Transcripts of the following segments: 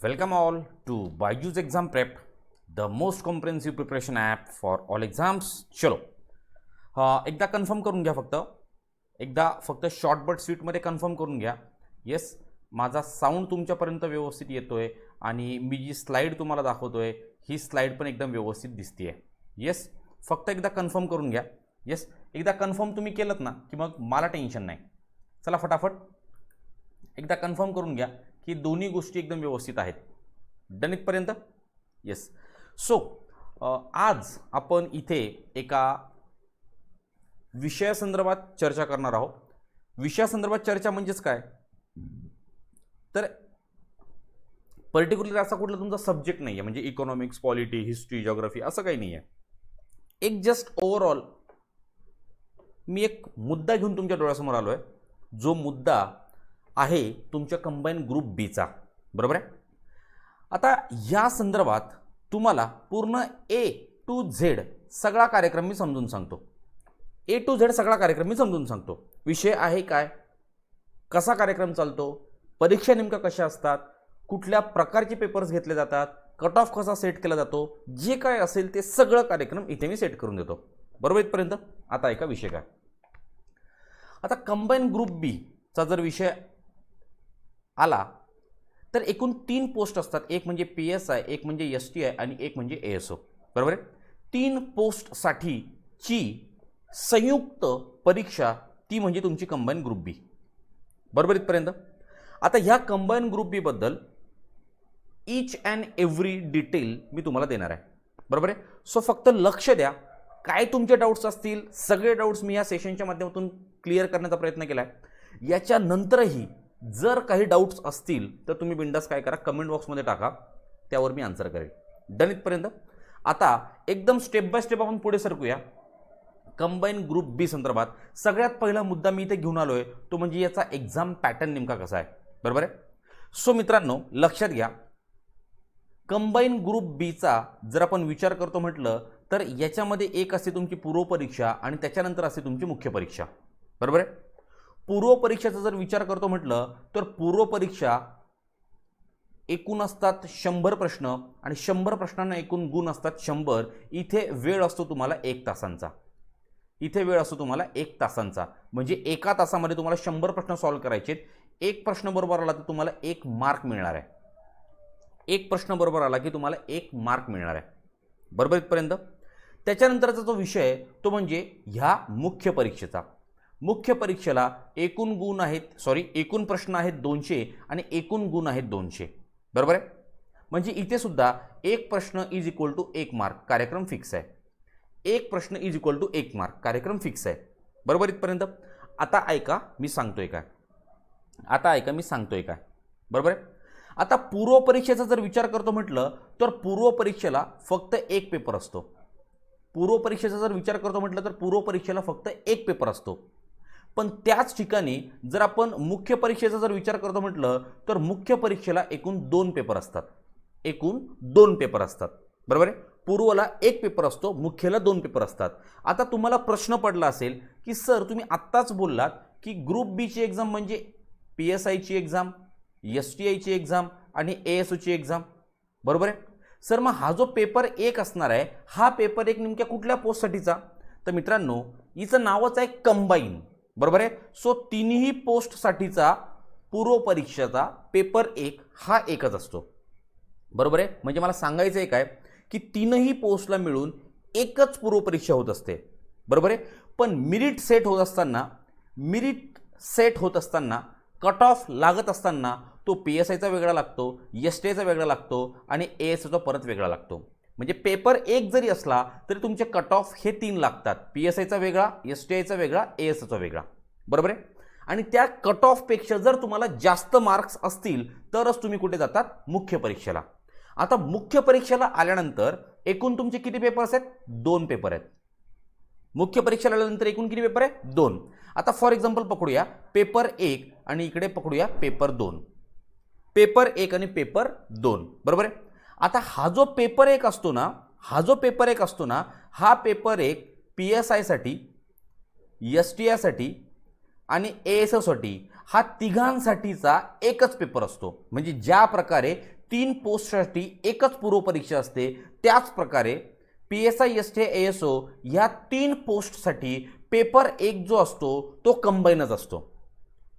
Welcome all to Byju's Exam Prep, the most comprehensive preparation app for all exams. चलो एकदा confirm करून घ्या, फक्त शॉर्ट बट स्वीटमध्ये कन्फर्म करून घ्या. येस, माझा साऊंड तुमच्यापर्यंत व्यवस्थित येतोय आणि मी जी स्लाईड तुम्हाला दाखवतोय ही स्लाईड पण एकदम व्यवस्थित दिसतीये. येस, फक्त एकदा कन्फर्म करून घ्या. येस, एकदा कन्फर्म तुम्ही केलं ना की मग मला टेन्शन नाही. चला फटाफट एकदा कन्फर्म करून घ्या की दोन्ही गोष्टी एकदम व्यवस्थित आहेत. डन इथपर्यंत? येस. सो आज आपण इथे एका विषयासंदर्भात चर्चा करणार आहोत. विषयासंदर्भात चर्चा म्हणजेच काय, तर पर्टिक्युलर असा कुठला तुमचा सब्जेक्ट नाही आहे, म्हणजे इकॉनॉमिक्स, पॉलिटी, हिस्ट्री, जिओग्राफी असं काही नाही आहे. एक जस्ट ओव्हरऑल मी एक मुद्दा घेऊन तुमच्या डोळ्यासमोर आलो आहे, जो मुद्दा आहे तुमच्या कंबाईन ग्रुप बीचा. बरोबर आहे. आता या संदर्भात तुम्हाला पूर्ण A to Z सगळा कार्यक्रम मी समजून सांगतो. A to Z सगळा कार्यक्रम मी समजून सांगतो. विषय आहे काय, कसा कार्यक्रम चालतो, परीक्षा नेमका कशा असतात, कुठल्या प्रकारचे पेपर्स घेतले जातात, कट ऑफ कसा सेट केला जातो, जे काय असेल ते सगळं कार्यक्रम इथे मी सेट करून देतो. बरोबर इथपर्यंत? आता ऐका विषय काय. आता कंबाईन ग्रुप बी चा जर विषय आला तर एकूण 3 पोस्ट असतात. एक म्हणजे PSI, एक म्हणजे STI आणि एक म्हणजे ASO. बरोबर आहे. 3 पोस्टसाठीची संयुक्त परीक्षा ती म्हणजे तुमची कंबाईन ग्रुप बी. बरोबर इथपर्यंत? आता ह्या कंबाईन ग्रुप बी बद्दल ईच अँड एव्हरी डिटेल मी तुम्हाला देणार आहे. बरोबर आहे. सो फक्त लक्ष द्या, काय तुमचे डाऊट्स असतील सगळे डाऊट्स मी या सेशनच्या माध्यमातून क्लिअर करण्याचा प्रयत्न केला आहे. याच्यानंतरही जर काही डाऊट्स असतील तर तुम्ही बिंदास काय करा, कमेंट बॉक्समध्ये टाका, त्यावर मी आन्सर करेन. डन इथपर्यंत? आता एकदम स्टेप बाय स्टेप आपण पुढे सरकूया. कंबाईन ग्रुप बी संदर्भात सगळ्यात पहिला मुद्दा मी इथे घेऊन आलोय, तो म्हणजे याचा एक्झाम पॅटर्न नेमका कसा आहे. बरोबर आहे. सो मित्रांनो लक्षात घ्या, कंबाईन ग्रुप बीचा जर आपण विचार करतो म्हटलं तर याच्यामध्ये एक असते तुमची पूर्व परीक्षा आणि त्याच्यानंतर असते तुमची मुख्य परीक्षा. बरोबर आहे. पूर्व परीक्षेचा जर विचार करतो म्हटलं तर पूर्व परीक्षा एकूण असतात 100 प्रश्न आणि 100 प्रश्नांना एकूण गुण असतात 100. इथे वेळ असतो तुम्हाला 1 तासांचा. म्हणजे एका तासामध्ये तुम्हाला 100 प्रश्न सॉल्व्ह करायचे. एक प्रश्न बरोबर आला तर तुम्हाला 1 मार्क मिळणार आहे. एक प्रश्न बरोबर आला की तुम्हाला 1 मार्क मिळणार आहे. बरोबर इथपर्यंत? त्याच्यानंतरचा जो विषय आहे तो म्हणजे ह्या मुख्य परीक्षेचा. मुख्य परीक्षेला एकूण प्रश्न आहेत 200 आणि एकूण गुण आहेत 200. बरोबर आहे. म्हणजे इथे सुद्धा एक प्रश्न इज इक्वल टू 1 मार्क, कार्यक्रम फिक्स आहे. एक प्रश्न इज इक्वल टू 1 मार्क, कार्यक्रम फिक्स आहे. बरोबर इथपर्यंत? आता ऐका मी सांगतोय काय. बरोबर आहे. आता पूर्व परीक्षेचा जर विचार करतो म्हटलं तर पूर्व परीक्षेला फक्त एक पेपर असतो. पण त्याच ठिकाणी जर आपण मुख्य परीक्षेचा जर विचार करतो म्हटलं तर मुख्य परीक्षेला एकूण 2 पेपर असतात. बरोबर आहे. पूर्वला 1 पेपर असतो, मुख्यला 2 पेपर असतात. आता तुम्हाला प्रश्न पडला असेल की सर तुम्ही आत्ताच बोललात की ग्रुप बी ची एक्झाम म्हणजे PSI ची एक्झाम, STI ची एक्झाम आणि ASO ची एक्झाम. बरोबर आहे. सर मग हा जो पेपर 1 असणार आहे हा पेपर 1 नेमक्या कुठल्या पोस्टसाठीचा? तर मित्रांनो हिचं नावच आहे कंबाईन. बरोबर आहे. सो तिन्ही पोस्टसाठीचा पूर्व परीक्षेचा पेपर 1 हा एकच असतो. बरोबर आहे. म्हणजे मला सांगायचं आहे काय की तीनही पोस्टला मिळून एकच पूर्व परीक्षा होत असते. बरोबर आहे. पण मिरिट सेट होत असताना कट ऑफ लागत असताना तो PSIचा वेगळा लागतो, STIचा वेगळा लागतो आणि ASOचा परत वेगळा लागतो. म्हणजे पेपर 1 जरी असला तरी तुमचे कट ऑफ हे 3 लागतात. PSIचा वेगळा, STIचा वेगळा, ASOचा वेगळा. बरोबर आहे. आणि त्या कट ऑफ पेक्षा जर तुम्हाला जास्त मार्क्स असतील तरच तुम्ही कुठे जातात, मुख्य परीक्षेला. आता मुख्य परीक्षेला आल्यानंतर एकूण तुमचे किती पेपर्स आहेत? 2 पेपर आहेत. मुख्य परीक्षेला आल्यानंतर एकूण किती पेपर आहे? 2. आता फॉर एक्झाम्पल पकडूया पेपर 1 आणि इकडे पकडूया पेपर 2. पेपर 1 आणि पेपर 2. बरोबर आहे. आता हा जो पेपर 1 असतो ना हा पेपर 1 PSI साठी, STI साठी आणि ASO साठी हा तिघांसाठीचा एकच पेपर असतो. म्हणजे ज्या प्रकारे 3 पोस्टसाठी एकच पूर्वपरीक्षा असते, त्याच प्रकारे PSI STI ASO ह्या 3 पोस्टसाठी पेपर 1 जो असतो तो कंबाईनच असतो.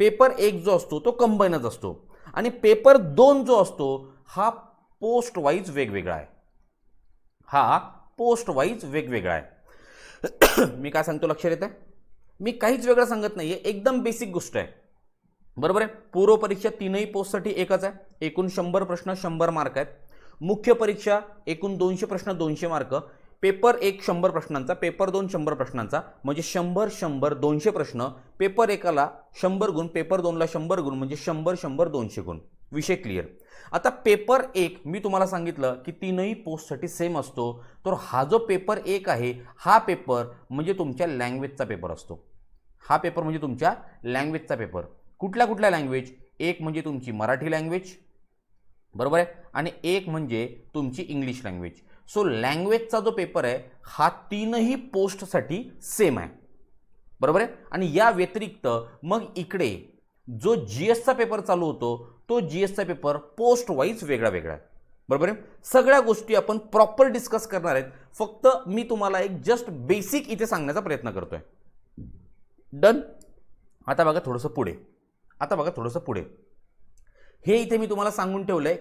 पेपर 1 जो असतो तो कंबाईनच असतो आणि पेपर 2 जो असतो हा पोस्ट वाईज वेगवेगळा आहे. हा पोस्ट वाईज वेगवेगळा आहे. मी काय सांगतो लक्षात येतं? मी काहीच वेगळं सांगत नाहीये, एकदम बेसिक गोष्ट आहे. बरोबर आहे. पूर्व परीक्षा 3ही पोस्टसाठी एकच आहे. एकूण 100 प्रश्न 100 मार्क आहेत. मुख्य परीक्षा एकूण 200 प्रश्न 200 मार्क. पेपर 1 100 प्रश्नांचा, पेपर 2 100 प्रश्नांचा, म्हणजे 100 100 200 प्रश्न. पेपर 1ला 100 गुण, पेपर 2ला 100 गुण, म्हणजे 100 100 200 गुण. विषय क्लिअर. आता पेपर 1 मी तुम्हाला सांगितलं की 3ही पोस्टसाठी सेम असतो. तर हा जो पेपर 1 आहे हा पेपर म्हणजे तुमच्या लँग्वेजचा पेपर असतो. हा पेपर म्हणजे तुमच्या लँग्वेजचा पेपर. कुठल्या कुठल्या लँग्वेज? एक म्हणजे तुमची मराठी लँग्वेज, बरोबर आहे, आणि एक म्हणजे तुमची इंग्लिश लँग्वेज. सो लँग्वेजचा जो पेपर आहे हा 3ही पोस्टसाठी सेम आहे, बरोबर आहे. आणि या व्यतिरिक्त मग इकडे जो GSचा पेपर चालू होतो तो GSचा पेपर पोस्ट वाईज वेगळा वेगळा आहे, बरोबर आहे. सगळ्या गोष्टी आपण प्रॉपर डिस्कस करणार आहेत. फक्त मी तुम्हाला एक जस्ट बेसिक इथे सांगण्याचा प्रयत्न करतोय. डन. आता बघा थोडंसं पुढे. हे इथे मी तुम्हाला सांगून ठेवलंय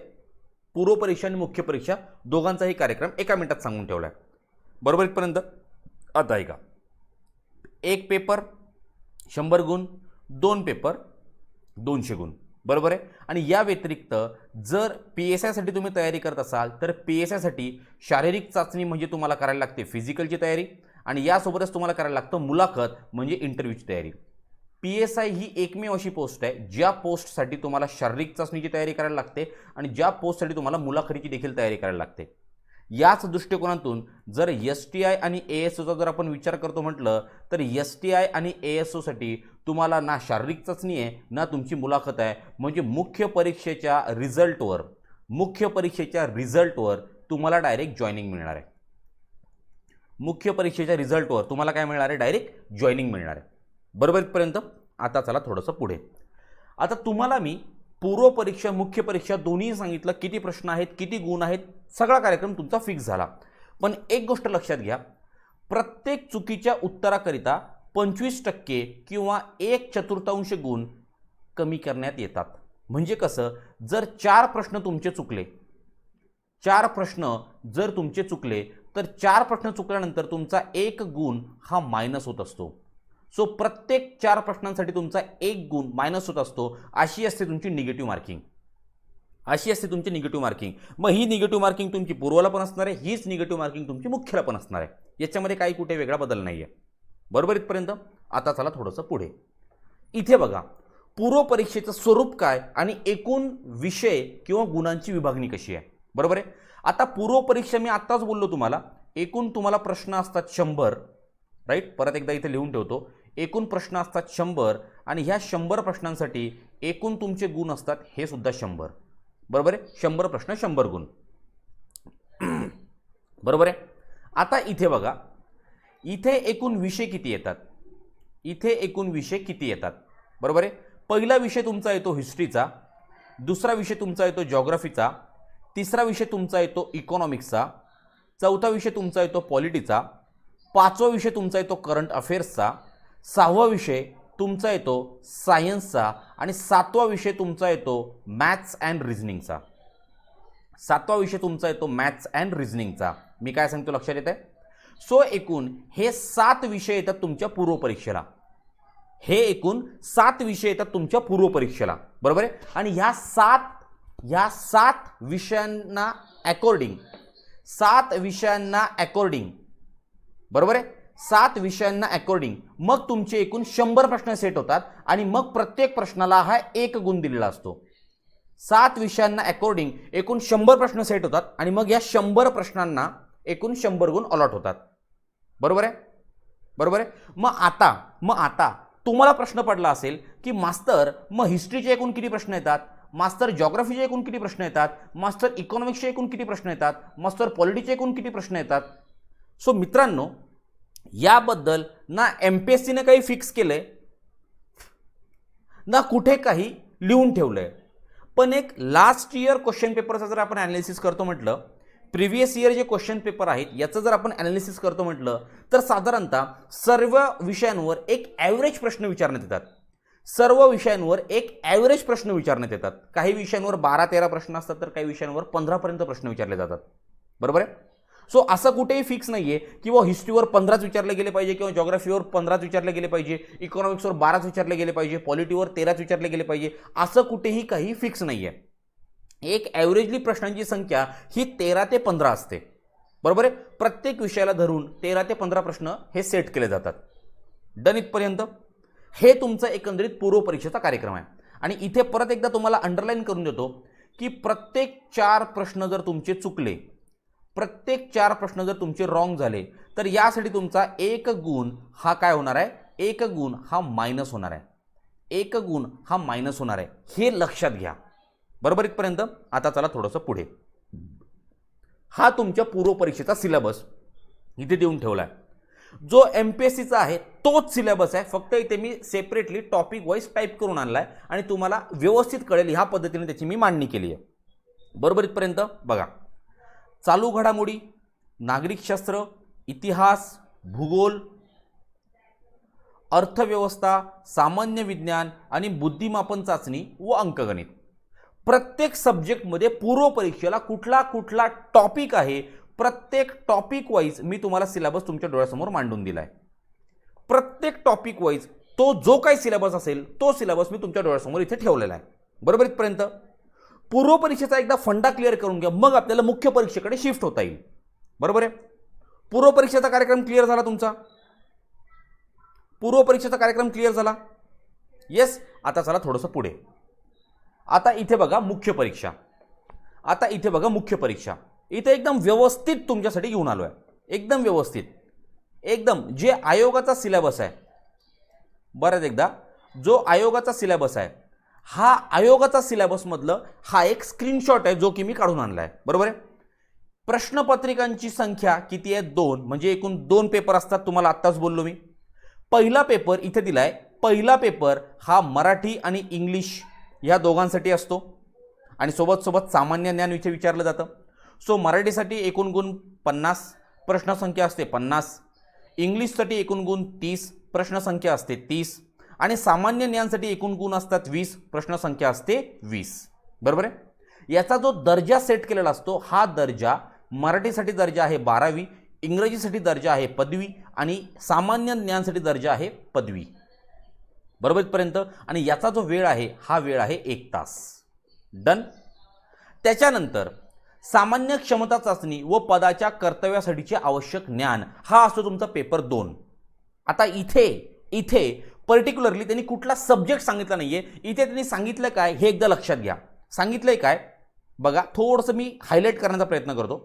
पूर्व परीक्षा आणि मुख्य परीक्षा दोघांचाही कार्यक्रम एका मिनिटात सांगून ठेवलाय, बरोबर इथपर्यंत. आता ऐका. एक पेपर 100 गुण, 2 पेपर 200 गुण, बरोबर आहे. आणि या व्यतिरिक्त जर PSI साठी तुम्ही तयारी करत असाल तर PSI साठी शारीरिक चाचणी म्हणजे तुम्हाला करायला लागते फिजिकलची तयारी, आणि यासोबतच तुम्हाला करायला लागतं मुलाखत म्हणजे इंटरव्ह्यूची तयारी. PSI ही एकमेव अशी पोस्ट आहे ज्या पोस्टसाठी तुम्हाला शारीरिक चाचणीची तयारी करायला लागते आणि ज्या पोस्टसाठी तुम्हाला मुलाखतीची देखील तयारी करायला लागते. याच दृष्टिकोनातून जर STI आणि ASOचा जर आपण विचार करतो म्हटलं तर STI आणि ASOसाठी तुम्हाला ना शारीरिक चाचणी आहे ना तुमची मुलाखत आहे. म्हणजे मुख्य परीक्षेच्या रिझल्टवर तुम्हाला डायरेक्ट जॉईनिंग मिळणार आहे. मुख्य परीक्षेच्या रिझल्टवर तुम्हाला काय मिळणार आहे? डायरेक्ट जॉईनिंग मिळणार आहे, बरोबर इथपर्यंत. आता चला थोडंसं पुढे. आता तुम्हाला मी पूर्व परीक्षा मुख्य परीक्षा दोन्ही सांगितलं, किती प्रश्न आहेत, किती गुण आहेत, सगळा कार्यक्रम तुमचा फिक्स झाला. पण एक गोष्ट लक्षात घ्या, प्रत्येक चुकीच्या उत्तराकरिता 25% किंवा 1/4 गुण कमी करण्यात येतात. म्हणजे कसं, जर 4 प्रश्न तुमचे चुकले, 4 प्रश्न जर तुमचे चुकले तर 4 प्रश्न चुकल्यानंतर तुमचा 1 गुण हा मायनस होत असतो. सो प्रत्येक 4 प्रश्नांसाठी तुमचा 1 गुण मायनस होत असतो. अशी असते तुमची निगेटिव्ह मार्किंग. मग ही निगेटिव्ह मार्किंग तुमची पूर्वला पण असणार आहे, हीच निगेटिव्ह मार्किंग तुमची मुख्यला पण असणार आहे. याच्यामध्ये काही कुठे वेगळा बदल नाही आहे, बरोबर इथपर्यंत. आता चला थोडंसं पुढे. इथे बघा पूर्व परीक्षेचं स्वरूप काय आणि एकूण विषय किंवा गुणांची विभागणी कशी आहे, बरोबर आहे. आता पूर्व परीक्षा मी आत्ताच बोललो तुम्हाला, एकूण तुम्हाला प्रश्न असतात 100, राईट. परत एकदा इथे लिहून ठेवतो. एकूण प्रश्न असतात 100 आणि ह्या 100 प्रश्नांसाठी एकूण तुमचे गुण असतात हे सुद्धा 100, बरोबर आहे. 100 प्रश्न 100 गुण, बरोबर आहे. आता इथे बघा, इथे एकूण विषय किती येतात, बरोबर आहे. पहिला विषय तुमचा येतो हिस्ट्रीचा, दुसरा विषय तुमचा येतो जॉग्राफीचा, तिसरा विषय तुमचा येतो इकॉनॉमिक्सचा, चौथा विषय तुमचा येतो पॉलिटीचा, पाचवा विषय तुमचा येतो करंट अफेअर्सचा, सहावा विषय तुमचा येतो सायन्सचा आणि सातवा विषय तुमचा येतो मॅथ्स अँड रिझनिंगचा. मी काय सांगतो लक्षात येत आहे. सो एकूण हे 7 विषय येतात तुमच्या पूर्व परीक्षेला. बरोबर आहे. आणि ह्या 7 विषयांना अकॉर्डिंग बरोबर आहे, 7 विषयांना अकॉर्डिंग मग तुमचे एकूण 100 प्रश्न सेट होतात आणि मग प्रत्येक प्रश्नाला हा 1 गुण दिलेला असतो. 7 विषयांना अकॉर्डिंग एकूण 100 प्रश्न सेट होतात आणि मग या 100 प्रश्नांना एकूण 100 गुण अलॉट होतात, बरोबर आहे. मग आता तुम्हाला प्रश्न पडला असेल की मास्तर मग हिस्ट्रीचे एकूण किती प्रश्न येतात, मास्तर जॉग्राफीचे एकूण किती प्रश्न येतात, मास्तर इकॉनॉमिक्सचे एकूण किती प्रश्न येतात, मास्तर पॉलिटीचे एकूण किती प्रश्न येतात. सो मित्रांनो, याबद्दल ना MPSCने काही फिक्स केलंय ना कुठे काही लिहून ठेवलंय. पण एक लास्ट इयर क्वेश्चन पेपरचा जर आपण ॲनालिसिस करतो म्हटलं, प्रिव्हियस इयर जे क्वेश्चन पेपर आहेत याचं जर आपण ॲनालिसिस करतो म्हटलं, तर साधारणतः सर्व विषयांवर एक ॲव्हरेज प्रश्न विचारण्यात येतात. सर्व विषयांवर एक ॲव्हरेज प्रश्न विचारण्यात येतात. काही विषयांवर 12-13 प्रश्न असतात, तर काही विषयांवर 15 पर्यंत प्रश्न विचारले जातात. बरोबर आहे. सो असं कुठेही फिक्स नाहीये किंवा हिस्ट्रीवर 15च विचारले गेले पाहिजे किंवा जॉग्राफीवर 15च विचारले गेले पाहिजे, इकॉनॉमिक्सवर 12च विचारले गेले पाहिजे, पॉलिटीवर 13च विचारले गेले पाहिजे, असं कुठेही काही फिक्स नाहीये. एक ॲव्हरेजली प्रश्नांची संख्या ही 13 ते 15 असते. बरोबर आहे. प्रत्येक विषयाला धरून 13 ते 15 प्रश्न हे सेट केले जातात. डन इथपर्यंत. हे तुमचं एकंदरीत पूर्व परीक्षेचा कार्यक्रम आहे. आणि इथे परत एकदा तुम्हाला अंडरलाईन करून देतो की प्रत्येक 4 प्रश्न जर तुमचे चुकले, प्रत्येक 4 प्रश्न जर तुमचे रॉंग झाले, तर यासाठी तुमचा 1 गुण हा काय होणार आहे, 1 गुण हा मायनस होणार आहे. 1 गुण हा मायनस होणार आहे, हे लक्षात घ्या. बरोबर इथपर्यंत. आता चला थोडंसं पुढे. हा तुमच्या पूर्व परीक्षेचा सिलेबस इथे देऊन ठेवला आहे. जो MPSCचा आहे तोच सिलेबस आहे, फक्त इथे me separately topic wise type करून आणलाय आणि तुम्हाला व्यवस्थित कळेल ह्या पद्धतीने त्याची मी मांडणी केली आहे. बरोबर इथपर्यंत. बघा, चालू घडामोडी, नागरिकशास्त्र, इतिहास, भूगोल, अर्थव्यवस्था, सामान्य विज्ञान आणि बुद्धिमापन चाचणी व अंकगणित. प्रत्येक सब्जेक्टमध्ये पूर्व परीक्षेला कुठला कुठला टॉपिक आहे, प्रत्येक टॉपिक वाईज मी तुम्हाला सिलेबस तुमच्या डोळ्यासमोर मांडून दिलाय. प्रत्येक टॉपिक वाईज तो जो काही सिलेबस असेल तो सिलेबस मी तुमच्या डोळ्यासमोर इथे ठेवलेला आहे. बरोबर इथपर्यंत. पूर्व परीक्षेचा एकदा फंडा क्लिअर करून घ्या, मग आपल्याला मुख्य परीक्षेकडे शिफ्ट होता येईल. बरोबर आहे. पूर्व परीक्षेचा कार्यक्रम क्लिअर झाला तुमचा. पूर्व परीक्षेचा कार्यक्रम क्लिअर झाला. येस. आता चला थोडंसं पुढे. आता इथे बघा मुख्य परीक्षा. आता इथे बघा मुख्य परीक्षा. इथे एकदम व्यवस्थित तुमच्यासाठी घेऊन आलो आहे. एकदम व्यवस्थित, एकदम जे आयोगाचा सिलेबस आहे. बरं एकदा जो आयोगाचा सिलेबस आहे, हा आयोगाचा सिलेबस मधलं हा एक स्क्रीनशॉट आहे जो की मी काढून आणला आहे. बरोबर आहे. प्रश्नपत्रिकांची संख्या किती आहे, 2. म्हणजे एकूण 2 पेपर असतात. तुम्हाला आत्ताच बोललो मी. पहिला पेपर इथे दिलाय. पहिला पेपर हा मराठी आणि इंग्लिश या दोघांसाठी असतो आणि सोबत सोबत सामान्य ज्ञान इथे विचारलं जातं. सो मराठीसाठी एकूण गुण 50, प्रश्नसंख्या असते 50. इंग्लिशसाठी एकूण गुण 30, प्रश्नसंख्या असते 30 आणि सामान्य ज्ञानसाठी एकूण गुण असतात 20, प्रश्नसंख्या असते 20. बरोबर आहे. याचा जो दर्जा सेट केलेला असतो, हा दर्जा मराठीसाठी दर्जा आहे 12वी, इंग्रजीसाठी दर्जा आहे पदवी आणि सामान्य ज्ञानसाठी दर्जा आहे पदवी. बरोबर इथपर्यंत. आणि याचा जो वेळ आहे, हा वेळ आहे 1 तास. डन. त्याच्यानंतर सामान्य क्षमता चाचणी व पदाच्या कर्तव्यासाठीचे आवश्यक ज्ञान हा असतो तुमचा पेपर 2. आता इथे पर्टिक्युलरली त्यांनी कुठला सब्जेक्ट सांगितला नाहीये. इथे त्यांनी सांगितलं काय हे एकदा लक्षात घ्या. सांगितलंय काय बघा, थोडंसं मी हायलाइट करण्याचा प्रयत्न करतो.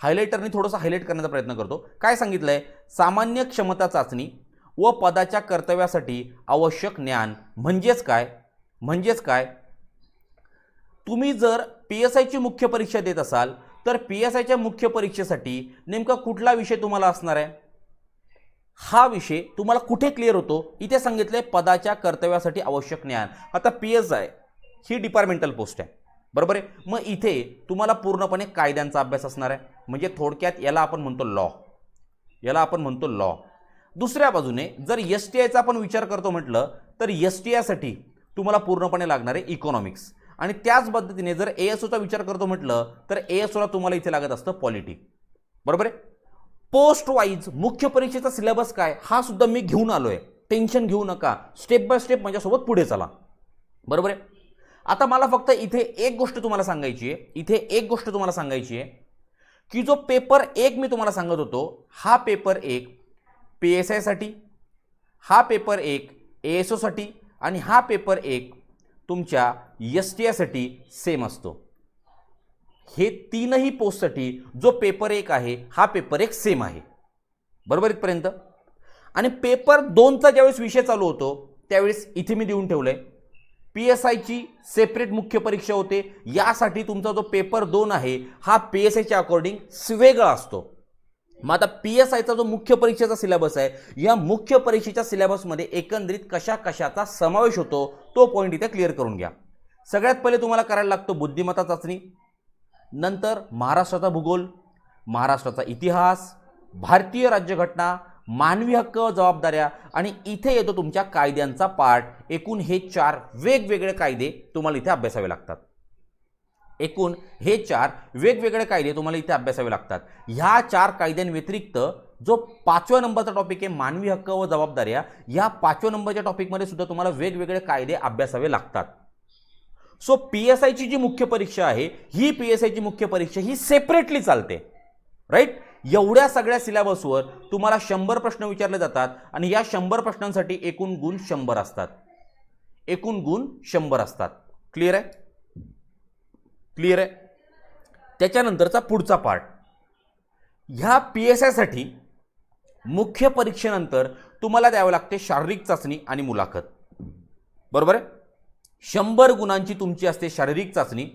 हायलाइटरने थोडंसं हायलाइट करण्याचा प्रयत्न करतो. काय सांगितलंय, सामान्य क्षमता चाचणी व पदाच्या कर्तव्यासाठी आवश्यक ज्ञान म्हणजेच काय, म्हणजेच काय, तुम्ही जर PSIची मुख्य परीक्षा देत असाल तर PSIच्या मुख्य परीक्षेसाठी नेमका कुठला विषय तुम्हाला असणार आहे, हा विषय तुम्हाला कुठे क्लिअर होतो. इथे सांगितले पदाच्या कर्तव्यासाठी आवश्यक ज्ञान. आता PSI ही डिपार्टमेंटल पोस्ट आहे. बरोबर आहे. मग इथे तुम्हाला पूर्णपणे कायद्यांचा अभ्यास असणार आहे. म्हणजे थोडक्यात याला आपण म्हणतो लॉ, याला आपण म्हणतो लॉ. दुसऱ्या बाजूने जर STIचा आपण विचार करतो म्हटलं तर STIसाठी तुम्हाला पूर्णपणे लागणार आहे इकॉनॉमिक्स. आणि त्याच पद्धतीने जर ASOचा विचार करतो म्हटलं तर ASOला तुम्हाला इथे लागत असतं पॉलिटी. बरोबर आहे. पोस्ट वाईज मुख्य परीक्षेचा सिलेबस काय हा सुद्धा मी घेऊन आलोय. टेन्शन घेऊ नका, स्टेप बाय स्टेप माझ्यासोबत पुढे चला. बरोबर आहे. आता मला फक्त इथे एक गोष्ट तुम्हाला सांगायची आहे. इथे एक गोष्ट तुम्हाला सांगायची आहे की जो पेपर 1 मी तुम्हाला सांगत होतो, हा पेपर 1 PSI साठी, हा पेपर 1 ASO साठी आणि हा पेपर 1 तुमच्या STI साठी सेम असतो. हे तीनही पोस्टसाठी जो पेपर 1 आहे हा पेपर 1 सेम आहे. बरोबर इथपर्यंत. आणि पेपर 2चा ज्यावेळेस विषय चालू होतो त्यावेळेस इथे मी देऊन ठेवलंय PSIची सेपरेट मुख्य परीक्षा होते. यासाठी तुमचा जो पेपर 2 आहे हा PSIच्या अकॉर्डिंग वेगळा असतो. मग आता PSIचा जो मुख्य परीक्षेचा सिलेबस आहे, या मुख्य परीक्षेच्या सिलेबसमध्ये एकंदरीत कशा कशाचा समावेश होतो तो पॉईंट इथे क्लिअर करून घ्या. सगळ्यात पहिले तुम्हाला करायला लागतो बुद्धिमत्ता चाचणी, नंतर महाराष्ट्राचा भूगोल, महाराष्ट्राचा इतिहास, भारतीय राज्यघटना, मानवी हक्क व जबाबदाऱ्या आणि इथे येतो तुमच्या कायद्यांचा पार्ट. एकूण हे 4 वेगवेगळे कायदे तुम्हाला इथे अभ्यासावे लागतात. एकूण हे 4 वेगवेगळे कायदे तुम्हाला इथे अभ्यासावे लागतात. ह्या 4 कायद्यांव्यतिरिक्त जो 5व्या नंबरचा टॉपिक आहे मानवी हक्क व जबाबदाऱ्या, या 5व्या नंबरच्या टॉपिकमध्ये सुद्धा तुम्हाला वेगवेगळे कायदे अभ्यासावे लागतात. सो PSIची जी मुख्य परीक्षा आहे, ही PSIची मुख्य परीक्षा ही सेपरेटली चालते, राईट. एवढ्या सगळ्या सिलेबसवर तुम्हाला 100 प्रश्न विचारले जातात आणि या 100 प्रश्नांसाठी एकूण गुण 100 असतात. एकूण गुण 100 असतात. क्लिअर आहे? क्लिअर आहे. त्याच्यानंतरचा पुढचा पार्ट, ह्या PSI साठी मुख्य परीक्षेनंतर तुम्हाला द्यावे लागते शारीरिक चाचणी आणि मुलाखत. बरोबर आहे. 100 गुणांची तुमची असते शारीरिक चाचणी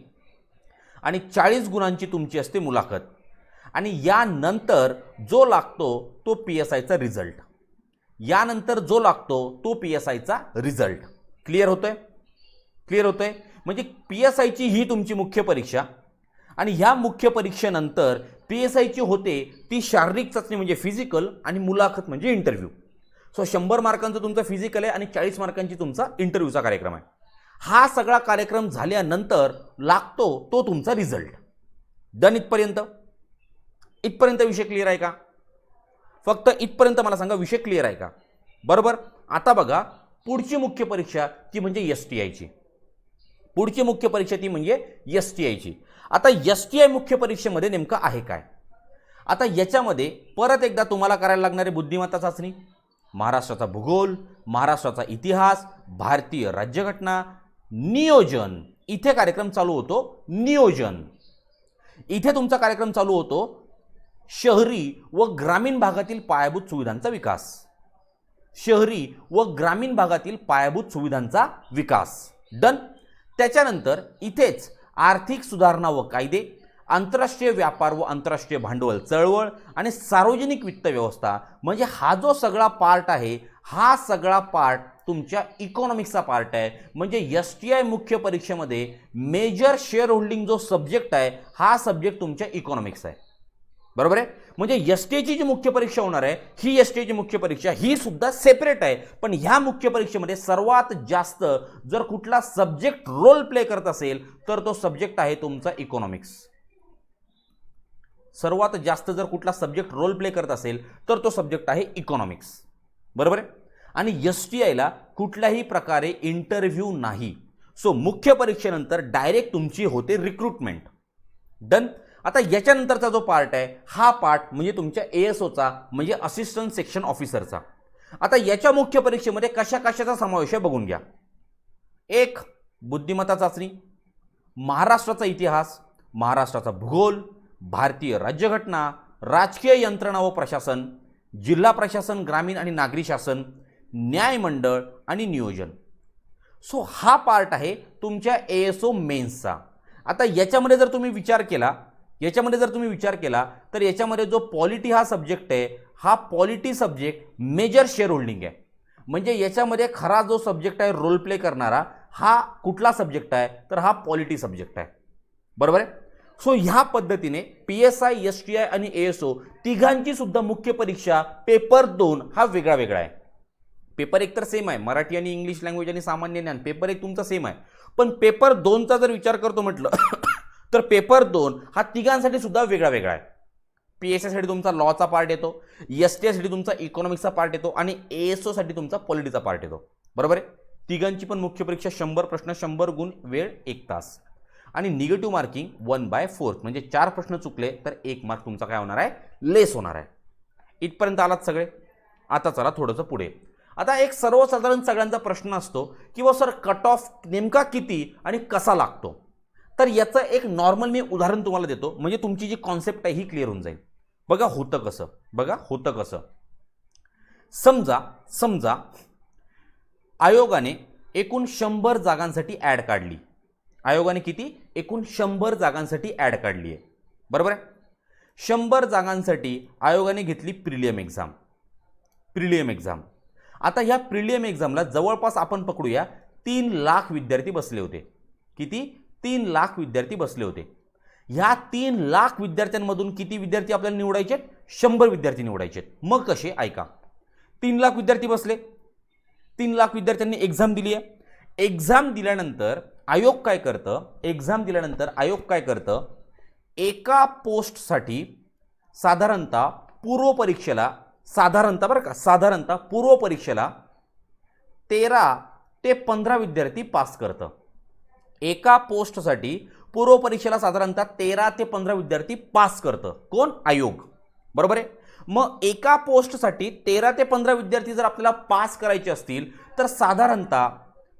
आणि 40 गुणांची तुमची असते मुलाखत. आणि यानंतर जो लागतो तो PSIचा रिझल्ट. यानंतर जो लागतो तो PSIचा रिझल्ट. क्लिअर होतोय? क्लिअर होतोय. म्हणजे PSIची ही तुमची मुख्य परीक्षा आणि ह्या मुख्य परीक्षेनंतर PSIची होते ती शारीरिक चाचणी म्हणजे फिजिकल आणि मुलाखत म्हणजे इंटरव्ह्यू. सो 100 मार्कांचं तुमचं फिजिकल आहे आणि 40 मार्कांची तुमचा इंटरव्ह्यूचा कार्यक्रम आहे. हा सगळा कार्यक्रम झाल्यानंतर लागतो तो तुमचा रिझल्ट. डन इथपर्यंत? इथपर्यंत विषय क्लिअर आहे का? फक्त इथपर्यंत मला सांगा विषय क्लिअर आहे का? बरोबर. आता बघा पुढची मुख्य परीक्षा ती म्हणजे STIची. पुढची मुख्य परीक्षा ती म्हणजे STIची. आता STI मुख्य परीक्षेमध्ये नेमकं आहे काय? आता याच्यामध्ये परत एकदा तुम्हाला करायला लागणारे बुद्धिमत्ता चाचणी, महाराष्ट्राचा भूगोल, महाराष्ट्राचा इतिहास, भारतीय राज्यघटना, नियोजन. इथे कार्यक्रम चालू होतो नियोजन. इथे तुमचा कार्यक्रम चालू होतो शहरी व ग्रामीण भागातील पायाभूत सुविधांचा विकास. शहरी व ग्रामीण भागातील पायाभूत सुविधांचा विकास. डन. त्याच्यानंतर इथेच आर्थिक सुधारणा व कायदे, आंतरराष्ट्रीय व्यापार व आंतरराष्ट्रीय भांडवल चळवळ आणि सार्वजनिक वित्त व्यवस्था, म्हणजे हा जो सगळा पार्ट आहे हा सगळा पार्ट तुमच्या इकॉनॉमिक्सचा पार्ट आहे. म्हणजे STI मुख्य परीक्षेमध्ये मेजर शेअर होल्डिंग जो सब्जेक्ट आहे हा सब्जेक्ट तुमच्या इकॉनॉमिक्स आहे. बरोबर आहे. म्हणजे STIची जी मुख्य परीक्षा होणार आहे ही STIची मुख्य परीक्षा ही सुद्धा सेपरेट आहे. पण ह्या मुख्य परीक्षेमध्ये सर्वात जास्त जर कुठला सब्जेक्ट रोल प्ले करत असेल तर तो सब्जेक्ट आहे तुमचा इकॉनॉमिक्स. सर्वात जास्त जर कुठला सब्जेक्ट रोल प्ले करत असेल तर तो सब्जेक्ट आहे इकॉनॉमिक्स. बरोबर आहे. आणि STIला कुठल्याही प्रकारे इंटरव्ह्यू नाही. सो मुख्य परीक्षेनंतर डायरेक्ट तुमची होते रिक्रुटमेंट. डन. आता याच्यानंतरचा जो पार्ट आहे हा पार्ट म्हणजे तुमच्या ASOचा म्हणजे असिस्टंट सेक्शन ऑफिसरचा. आता याच्या मुख्य परीक्षेमध्ये कशा कशाचा समावेश आहे बघून घ्या. एक बुद्धिमत्ता चाचणी, महाराष्ट्राचा इतिहास, महाराष्ट्राचा भूगोल, भारतीय राज्यघटना, राजकीय यंत्रणा व प्रशासन, जिल्हा प्रशासन, ग्रामीण आणि नागरी शासन, न्यायमंडळ आणि नियोजन. सो हा पार्ट आहे तुमच्या ASO मेन्सचा. आता याच्यामध्ये जर तुम्ही विचार केला तर याच्यामध्ये जो पॉलिटी हा सब्जेक्ट आहे हा polity subject major share holding आहे. म्हणजे याच्यामध्ये खरा जो सब्जेक्ट आहे रोल प्ले करणारा हा कुठला सब्जेक्ट आहे तर हा पॉलिटी सब्जेक्ट आहे. बरोबर आहे. सो ह्या पद्धतीने PSI, STI आणि ASO तिघांची सुद्धा मुख्य परीक्षा पेपर 2 हा वेगळा वेगळा आहे. पेपर 1 तर सेम आहे, मराठी आणि इंग्लिश लँग्वेज आणि सामान्य ज्ञान पेपर 1 तुमचा सेम आहे. पण पेपर 2चा जर विचार करतो म्हटलं तर पेपर 2 हा तिघांसाठी सुद्धा वेगळा वेगळा आहे. PSI साठी तुमचा लॉचा पार्ट येतो, STI साठी तुमचा इकॉनॉमिक्सचा पार्ट येतो आणि ASO साठी तुमचा पॉलिटीचा पार्ट येतो. बरोबर आहे. तिघांची पण मुख्य परीक्षा 100 प्रश्न, 100 गुण, वेळ 1 तास आणि निगेटिव्ह मार्किंग 1/4 म्हणजे 4 प्रश्न चुकले तर 1 मार्क तुमचा काय होणार आहे लेस होणार आहे. इथपर्यंत आलात सगळे. आता चला थोडंसं पुढे. आता एक सर्वसाधारण सगळ्यांचा प्रश्न असतो की व सर कट ऑफ नेमका किती आणि कसा लागतो. तर याचं एक नॉर्मल मी उदाहरण तुम्हाला देतो म्हणजे तुमची जी कॉन्सेप्ट आहे ही क्लिअर होऊन जाईल. बघा होतं कसं. समजा आयोगाने एकूण 100 जागांसाठी ॲड काढली. आयोगाने किती? एकूण 100 जागांसाठी ॲड काढली आहे. बरोबर आहे. 100 जागांसाठी आयोगाने घेतली प्रिलियम एक्झाम. आता ह्या प्रिलियम एक्झामला जवळपास आपण पकडूया 3 लाख विद्यार्थी बसले होते. किती? 3 लाख विद्यार्थी बसले होते. ह्या 3 लाख विद्यार्थ्यांमधून किती विद्यार्थी आपल्याला निवडायचे? 100 विद्यार्थी निवडायचे. मग कसे? ऐका. 3 लाख विद्यार्थी बसले, 3 लाख विद्यार्थ्यांनी एक्झाम दिली आहे. एक्झाम दिल्यानंतर आयोग काय करतं? एका पोस्टसाठी साधारणतः पूर्व परीक्षेला 13 ते 15 विद्यार्थी पास करतं. एका पोस्टसाठी पूर्व परीक्षेला साधारणतः 13 ते 15 विद्यार्थी पास करतं. कोण? आयोग. बरोबर आहे. मग एका पोस्टसाठी 13 ते 15 विद्यार्थी जर आपल्याला पास करायचे असतील तर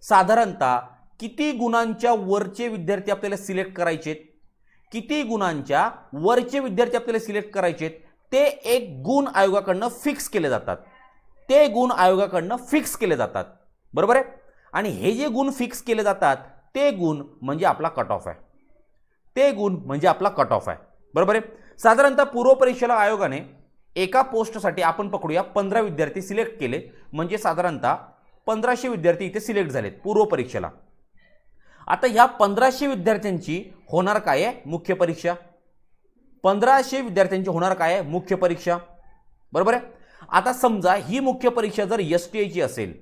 साधारणतः किती गुणांच्या वरचे विद्यार्थी आपल्याला सिलेक्ट करायचेत? किती गुणांच्या वरचे विद्यार्थी आपल्याला सिलेक्ट करायचेत ते एक गुण आयोगाकडनं फिक्स केले जातात. बरोबर आहे. आणि हे जे गुण फिक्स केले जातात ते गुण म्हणजे आपला कट ऑफ आहे. बरोबर आहे. साधारणतः पूर्व परीक्षेला आयोगाने एका पोस्टसाठी आपण पकडूया 15 विद्यार्थी सिलेक्ट केले, म्हणजे साधारणतः 1500 विद्यार्थी इथे सिलेक्ट झालेत पूर्व परीक्षेला. आता ह्या 1500 विद्यार्थ्यांची होणार काय आहे? मुख्य परीक्षा. 1500 विद्यार्थ्यांची होणार काय आहे? मुख्य परीक्षा. बरोबर आहे. आता समजा ही मुख्य परीक्षा जर STIची असेल,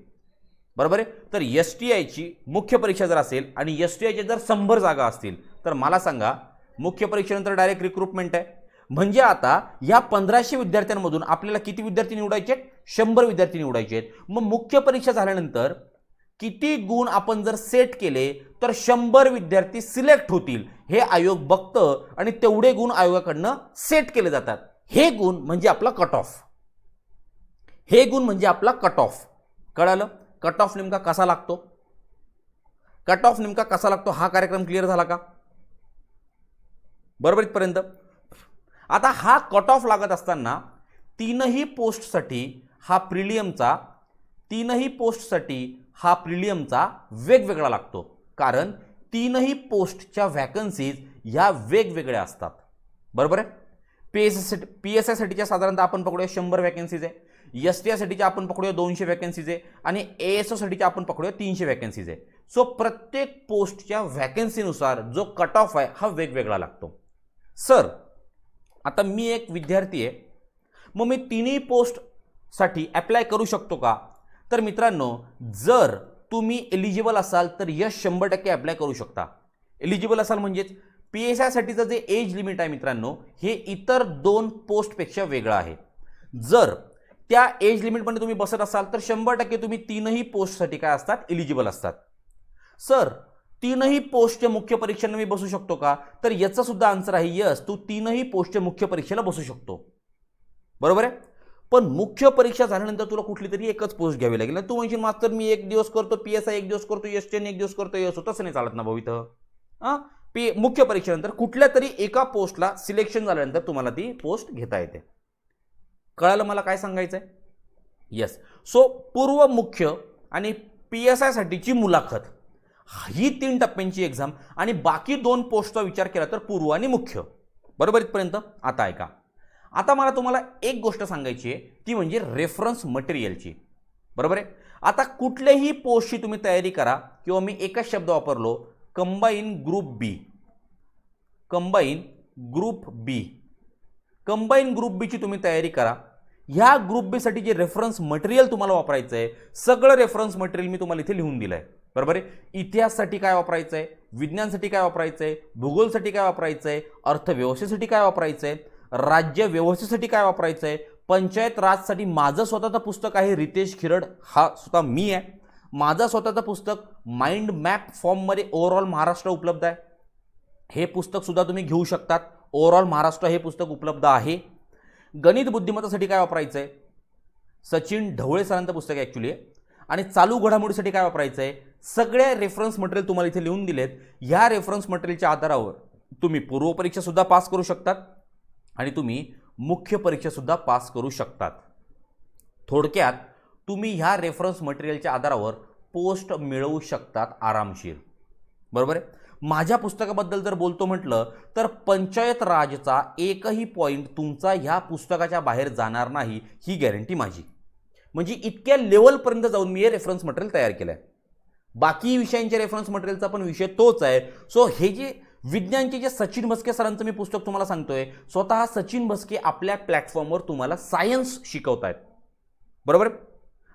बरोबर आहे, तर STIची मुख्य परीक्षा जर असेल आणि STIच्या जर 100 जागा असतील तर मला सांगा, मुख्य परीक्षेनंतर डायरेक्ट रिक्रुटमेंट आहे. म्हणजे आता या 1500 विद्यार्थ्यांमधून आपल्याला किती विद्यार्थी निवडायचे? 100 विद्यार्थी निवडायचे. मग मुख्य परीक्षा झाल्यानंतर किती गुण आपण जर सेट केले तर 100 विद्यार्थी सिलेक्ट होतील हे आयोग बघतं आणि तेवढे गुण आयोगाकडनं सेट केले जातात. हे गुण म्हणजे आपला कट ऑफ. कळालं? कट ऑफ नेमका कसा लागतो? हा कार्यक्रम क्लिअर झाला का? बरोबर इथपर्यंत. आता हा कट ऑफ लागत असताना तीनही पोस्टसाठी हा प्रिलियमचा वेगवेगळा लागतो, कारण तीनही पोस्टच्या व्हॅकन्सीज ह्या वेगवेगळ्या असतात. बरोबर आहे. PSI साठीच्या साधारणतः आपण पकडूया 100 व्हॅकन्सीज आहे, STI साठीच्या आपण पकडूया 200 व्हॅकन्सीज आहे आणि ASO साठीच्या आपण पकडूया 300 व्हॅकन्सीज आहे. सो प्रत्येक पोस्टच्या व्हॅकन्सीनुसार जो कट ऑफ आहे हा वेगवेगळा लागतो. सर, आता मी एक विद्यार्थी आहे, मग मी तिन्ही पोस्टसाठी अप्लाय करू शकतो का? तर मित्रांनो, जर तुम्ही एलिजिबल असाल तर यस 100% अप्लाय करू शकता. एलिजिबल असाल म्हणजेच PSI साठीचं जे एज लिमिट आहे मित्रांनो, हे इतर 2 पोस्टपेक्षा वेगळं आहे. जर त्या एज लिमिटमध्ये तुम्ही बसत असाल तर 100% तुम्ही तीनही पोस्टसाठी काय असतात? एलिजिबल असतात. सर, तीनही पोस्टच्या मुख्य परीक्षेला मी बसू शकतो का? तर याचा सुद्धा आन्सर आहे यस, तू तीनही पोस्टच्या मुख्य परीक्षेला बसू शकतो. बरोबर आहे. पण मुख्य परीक्षा झाल्यानंतर तुला कुठली तरी एकच पोस्ट घ्यावी लागेल. तू म्हणशील मास्तर मी 1 दिवस करतो PSI, 1 दिवस करतो STI, 1 दिवस करतो यस, तसं नाही चालत ना भाऊ इथं. मुख्य परीक्षेनंतर कुठल्या तरी एका पोस्टला सिलेक्शन झाल्यानंतर तुम्हाला ती पोस्ट घेता येते. कळालं मला काय सांगायचंय? यस. सो पूर्व, मुख्य आणि PSI साठीची मुलाखत ही 3 टप्प्यांची एक्झाम आणि बाकी 2 पोस्टचा विचार केला तर पूर्व आणि मुख्य. बरोबर इथपर्यंत. आता ऐका, आता मला तुम्हाला एक गोष्ट सांगायची आहे, ती म्हणजे रेफरन्स मटेरियलची. बरोबर आहे. आता कुठल्याही पोस्टची तुम्ही तयारी करा, किंवा मी एकच शब्द वापरलो, कंबाईन ग्रुप बी ची तुम्ही तयारी करा. ह्या ग्रुप बी साठी जे रेफरन्स मटेरियल तुम्हाला वापरायचं आहे, सगळं रेफरन्स मटेरियल मी तुम्हाला इथे लिहून दिलंय. बरोबर आहे. इतिहासासाठी काय वापरायचं आहे, विज्ञानसाठी काय वापरायचं आहे, भूगोलसाठी काय वापरायचं आहे, अर्थव्यवस्थेसाठी काय वापरायचं आहे, राज्य व्यवस्थेसाठी काय वापरायचं आहे, पंचायत राजसाठी माझं स्वतःचं पुस्तक आहे रितेश खिरड, हा स्वतः मी आहे. माझं स्वतःचं पुस्तक माइंड मॅप फॉर्ममध्ये ओव्हरऑल महाराष्ट्र उपलब्ध आहे. हे पुस्तक सुद्धा तुम्ही घेऊ शकतात. ओव्हरऑल महाराष्ट्र हे पुस्तक उपलब्ध आहे. गणित बुद्धिमत्तासाठी काय वापरायचं आहे, सचिन ढवळे सरांचं पुस्तक आहे ॲक्च्युली. आणि चालू घडामोडीसाठी काय वापरायचं आहे, सगळे रेफरन्स मटेरियल तुम्हाला इथे लिहून दिलेत. ह्या रेफरन्स मटेरियलच्या आधारावर तुम्ही पूर्व परीक्षा सुद्धा पास करू शकतात आणि तुम्ही मुख्य परीक्षा सुद्धा पास करू शकतात. थोडक्यात तुम्ही ह्या रेफरन्स मटेरियलच्या आधारावर पोस्ट मिळवू शकतात आरामशीर. बरोबर आहे. माझ्या पुस्तकाबद्दल जर बोलतो म्हटलं तर पंचायत राजचा एकही पॉईंट तुमचा ह्या पुस्तकाच्या बाहेर जाणार नाही, ही गॅरंटी माझी. म्हणजे इतक्या लेवलपर्यंत जाऊन मी हे रेफरन्स मटेरियल तयार केलं आहे. बाकी विषयांच्या रेफरन्स मटेरियलचा पण विषय तोच आहे. सो हे जे विज्ञानचे जे सचिन भस्के सरांचं मी पुस्तक तुम्हाला सांगतोय, स्वतः सचिन भस्के आपल्या प्लॅटफॉर्मवर तुम्हाला सायन्स शिकवतायत, बरोबर.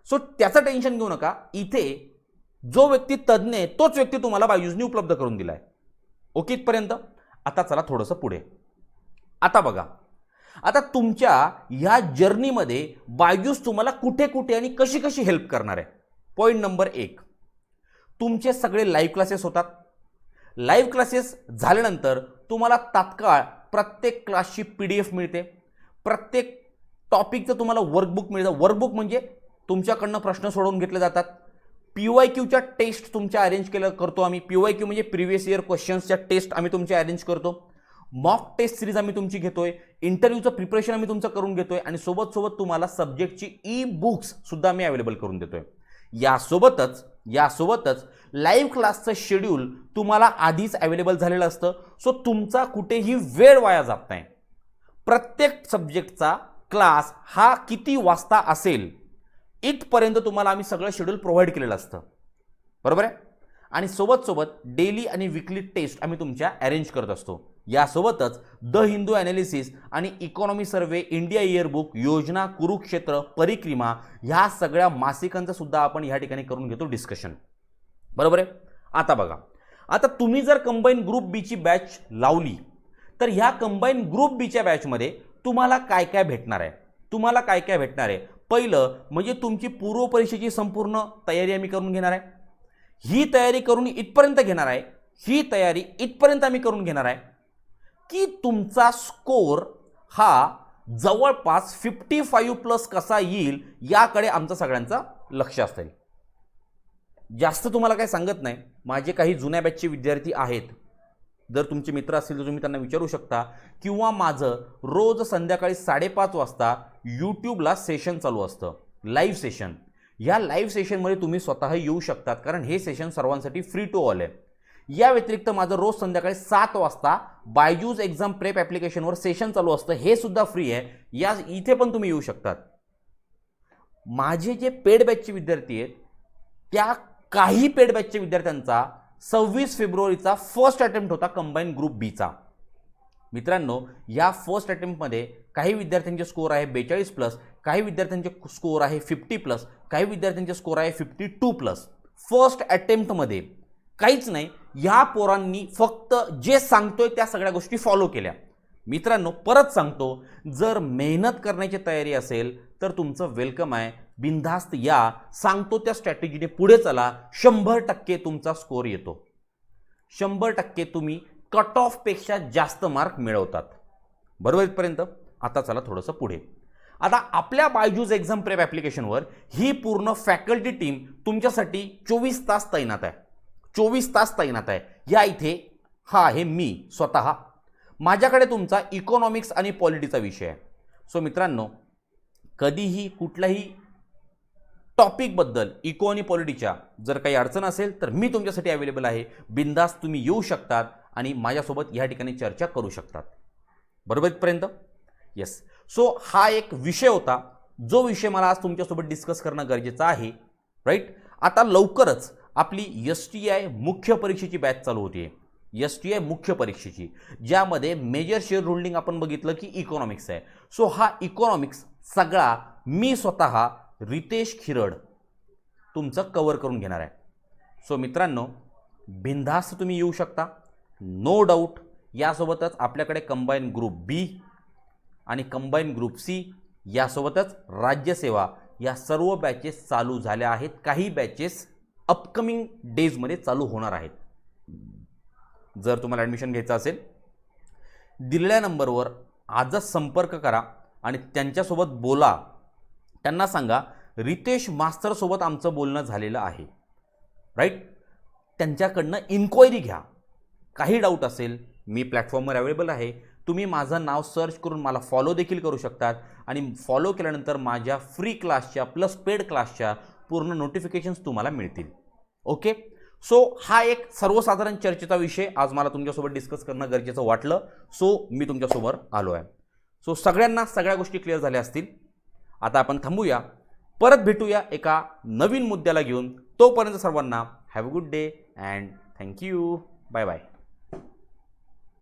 सो त्याचं टेन्शन घेऊ नका. इथे जो व्यक्ती तज्ञ आहे तोच व्यक्ती तुम्हाला बायजूसने उपलब्ध करून दिलाय. ओके इथपर्यंत. आता चला थोडंसं पुढे. आता बघा, आता तुमच्या ह्या जर्नीमध्ये बायजूस तुम्हाला कुठे कुठे आणि कशी कशी हेल्प करणार आहे. पॉईंट नंबर 1, तुमचे सगळे लाईव्ह क्लासेस होतात. लाईव्ह क्लासेस झाल्यानंतर तुम्हाला तात्काळ प्रत्येक क्लासची PDF मिळते. प्रत्येक टॉपिकचं तुम्हाला वर्कबुक मिळतं. वर्कबुक म्हणजे तुमच्याकडनं प्रश्न सोडवून घेतले जातात. PYQच्या टेस्ट तुमच्या अरेंज करतो आम्ही. PYQ म्हणजे प्रिव्हियस इयर क्वेश्चन्सच्या टेस्ट आम्ही तुमच्या अरेंज करतो. मॉक टेस्ट सिरीज आम्ही तुमची घेतोय. इंटरव्ह्यूचं प्रिपरेशन आम्ही तुमचं करून घेतोय आणि सोबत सोबत तुम्हाला सब्जेक्टची ई-बुक्स सुद्धा आम्ही अवेलेबल करून देतोय. यासोबतच लाईव्ह क्लासचं शेड्यूल तुम्हाला आधीच अवेलेबल झालेलं असतं. सो तुमचा कुठेही वेळ वाया जात नाही. प्रत्येक सब्जेक्टचा क्लास हा किती वाजता असेल इथपर्यंत तुम्हाला आम्ही सगळं शेड्यूल प्रोव्हाइड केलेलं असतं, बरोबर आहे. आणि सोबत डेली आणि वीकली टेस्ट आम्ही तुमच्या अरेंज करत असतो. यासोबतच द हिंदू ॲनालिसिस आणि इकॉनॉमी सर्वे, इंडिया इयरबुक, योजना, कुरुक्षेत्र, परिक्रमा ह्या सगळ्या मासिकांचं सुद्धा आपण ह्या ठिकाणी करून घेतो डिस्कशन, बरोबर आहे. आता बघा, आता तुम्ही जर कंबाईन ग्रुप बीची बॅच लावली तर ह्या कंबाईन ग्रुप बीच्या बॅचमध्ये तुम्हाला काय काय भेटणार आहे. पहिलं म्हणजे तुमची पूर्व परीक्षेची संपूर्ण तयारी आम्ही करून घेणार आहे. ही तयारी करून इथपर्यंत घेणार आहे की तुमचा स्कोर हा जवळपास 55+ कसा येईल याकडे आमचं सगळ्यांचं लक्ष असेल. जास्त तुम्हाला काय सांगत नाही. माझे काही जुन्या बॅचचे विद्यार्थी आहेत, जर तुमचे मित्र असतील तर तुम्ही त्यांना विचारू शकता, किंवा माझं रोज संध्याकाळी 5:30 वाजता यूट्यूबला सेशन चालू असतं, लाईव्ह सेशन. या लाईव्ह सेशनमध्ये तुम्ही स्वतः येऊ शकतात, कारण हे सेशन सर्वांसाठी फ्री टू ऑल आहे. या व्यतिरिक्त माझं रोज संध्याकाळी 7 वाजता बायजूस एक्झाम प्रेप ॲप्लिकेशनवर सेशन चालू असतं, हे सुद्धा फ्री आहे. इथे पण तुम्ही येऊ शकतात. माझे जे पेड बॅचचे विद्यार्थी आहेत त्या काही पेड बॅचच्या विद्यार्थ्यांचा 26 फेब्रुवारीचा फर्स्ट अटेम्प्ट होता कंबाईन ग्रुप बीचा. मित्रांनो, या फर्स्ट अटेम्प्टमध्ये काही विद्यार्थ्यांचे स्कोर आहे 42+, काही विद्यार्थ्यांचे स्कोर आहे 50+, काही विद्यार्थ्यांचे स्कोर आहे 52+. फर्स्ट अटेम्प्टमध्ये काहीच नाही. ह्या पोरांनी फक्त जे सांगतोय त्या सगळ्या गोष्टी फॉलो केल्या. मित्रांनो, परत सांगतो, जर मेहनत करण्याची तयारी असेल तर तुमचं वेलकम आहे. बिनधास्त या, सांगतो त्या स्ट्रॅटेजीने पुढे चला. 100% तुमचा स्कोर येतो. 100% तुम्ही कट ऑफ पेक्षा जास्त मार्क मिळवतात, बरोबर इथपर्यंत. आता चला थोडंसं पुढे. आता आपल्या बायजूस एक्झाम प्रेप ॲप्लिकेशनवर ही पूर्ण फॅकल्टी टीम तुमच्यासाठी 24 तास तैनात आहे. 24 तास तैनात आहे. या इथे हा आहे मी स्वतः. माझ्याकडे तुमचा इकॉनॉमिक्स आणि पॉलिटीचा विषय आहे. सो मित्रांनो, कधीही कुठल्याही टॉपिकबद्दल इको आणि पॉलिटीच्या जर काही अडचण असेल तर मी तुमच्यासाठी अवेलेबल आहे. बिंदास तुम्ही येऊ शकतात आणि माझ्यासोबत या ठिकाणी चर्चा करू शकतात, बरोबर इथपर्यंत. येस. सो हा एक विषय होता, जो विषय मला आज तुमच्यासोबत डिस्कस करणं गरजेचं आहे, राईट. आता लवकरच आपली STI मुख्य परीक्षेची बॅच चालू होती. STI मुख्य परीक्षेची, ज्यामध्ये मेजर शेअर होल्डिंग आपण बघितलं की इकॉनॉमिक्स आहे. सो हा इकॉनॉमिक्स सगळा मी स्वतः रितेश खिरड तुमचं कव्हर करून घेणार आहे. सो मित्रांनो, बिनधास्त तुम्ही येऊ शकता, नो डाऊट. यासोबतच आपल्याकडे कंबाईन ग्रुप बी आणि कंबाईन ग्रुप सी, यासोबतच राज्यसेवा या सर्व बॅचेस चालू झाल्या आहेत. काही बॅचेस अपकमिंग डेजमध्ये चालू होणार आहेत. जर तुम्हाला ॲडमिशन घ्यायचं असेल, दिलेल्या नंबरवर आजच संपर्क करा आणि त्यांच्यासोबत बोला. त्यांना सांगा रितेश मास्तरसोबत आमचं बोलणं झालेलं आहे, राईट. त्यांच्याकडनं इन्क्वायरी घ्या. काही डाऊट असेल, मी प्लॅटफॉर्मवर अवेलेबल आहे. तुम्ही माझं नाव सर्च करून मला फॉलो देखील करू शकतात आणि फॉलो केल्यानंतर माझ्या फ्री क्लासच्या प्लस पेड क्लासच्या पूर्ण नोटिफिकेशन्स तुम्हाला मिळतील. ओके. सो हा एक सर्वसाधारण चर्चेचा विषय आज मला तुमच्यासोबत डिस्कस करणं गरजेचं वाटलं. सो मी तुमच्यासोबत आलो आहे. सो सगळ्यांना सगळ्या गोष्टी क्लिअर झाल्या असतील. आता आपण थांबूया. परत भेटूया एका नवीन मुद्द्याला घेऊन. तोपर्यंत सर्वांना have a good day and thank you. Bye bye.